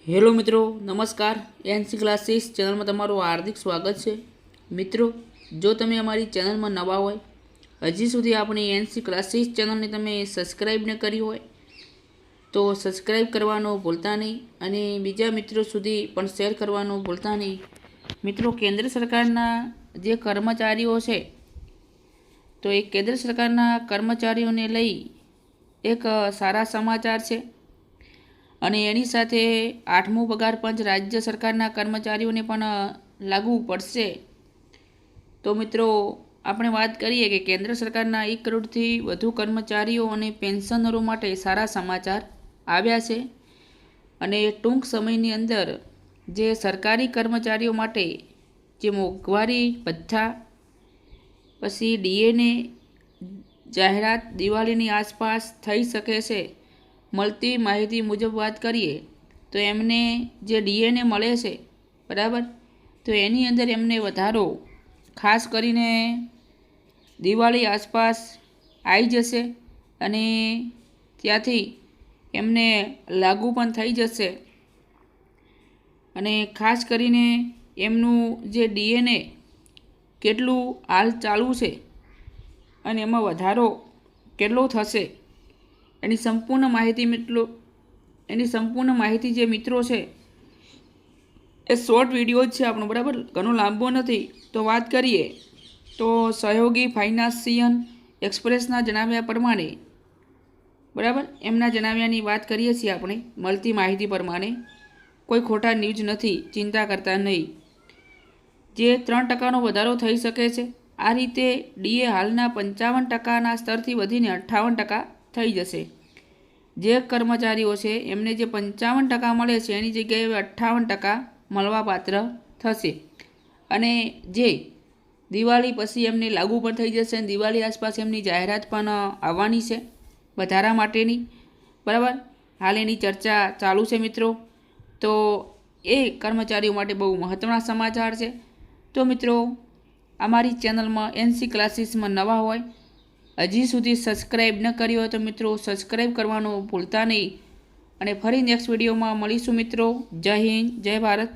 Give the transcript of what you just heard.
Hello મિત્રો, નમસ્કાર. NC classes ચેનલમાં તમારું હાર્દિક સ્વાગત છે. મિત્રો, જો તમે અમારી ચેનલમાં નવા હોય, હજી સુધી આપણી એનસી ક્લાસીસ ચેનલને તમે સબસ્ક્રાઈબ ન કરી હોય તો સબસ્ક્રાઈબ કરવાનું ભૂલતા નહીં અને બીજા મિત્રો સુધી પણ શેર કરવાનું ભૂલતા નહીં. મિત્રો, કેન્દ્ર સરકારના જે કર્મચારીઓ છે તો એ કેન્દ્ર સરકારના કર્મચારીઓને લઈ એક સારા સમાચાર છે અને એની સાથે 8મો પગાર પંચ રાજ્ય સરકારના કર્મચારીઓને પણ લાગુ પડશે. તો મિત્રો, આપણે વાત કરીએ કે કેન્દ્ર સરકારના 1 કરોડથી વધુ કર્મચારીઓ અને પેન્શનરો માટે સારા સમાચાર આવ્યા છે અને ટૂંક સમયની અંદર જે સરકારી કર્મચારીઓ માટે જે મોંઘવારી ભથ્થા પછી ડીએને જાહેરાત દિવાળીની આસપાસ થઈ શકે છે. મળતી માહિતી મુજબ વાત કરીએ તો એમને જે ડીએને મળે છે, બરાબર, તો એની અંદર એમને વધારો ખાસ કરીને દિવાળી આસપાસ આવી જશે અને ત્યાંથી એમને લાગુ પણ થઈ જશે અને ખાસ કરીને એમનું જે ડીએને કેટલું હાલ ચાલુ છે અને એમાં વધારો કેટલો થશે એની સંપૂર્ણ માહિતી જે મિત્રો છે એ શોર્ટ વિડીયો જ છે આપણો, બરાબર, ઘણો લાંબો નથી. તો વાત કરીએ તો સહયોગી ફાઇનાન્સિયન એક્સપ્રેસના જણાવ્યા પ્રમાણે, બરાબર, એમના જણાવ્યાની વાત કરીએ છીએ આપણે. મળતી માહિતી પ્રમાણે કોઈ ખોટા ન્યૂઝ નથી, ચિંતા કરતા નહીં. જે 3% વધારો થઈ શકે છે. આ રીતે ડીએ હાલના 55%ના સ્તરથી વધીને 58% થઈ જશે. જે કર્મચારીઓ છે એમને જે 55% મળે છે એની જગ્યાએ 58% મળવાપાત્ર થશે અને જે દિવાળી પછી એમને લાગુ પણ થઈ જશે અને દિવાળી આસપાસ એમની જાહેરાત પણ આવવાની છે વધારા માટેની, બરાબર. હાલ એની ચર્ચા ચાલુ છે મિત્રો. તો એ કર્મચારીઓ માટે બહુ મહત્ત્વના સમાચાર છે. તો મિત્રો, અમારી ચેનલમાં એનસી ક્લાસીસમાં નવા હોય, હજી સુધી સબસ્ક્રાઈબ ન કરી હોય તો મિત્રો સબસ્ક્રાઈબ કરવાનું ભૂલતા નહીં અને ફરી નેક્સ્ટ વિડીયોમાં મળીશું મિત્રો. જય હિન્દ, જય ભારત.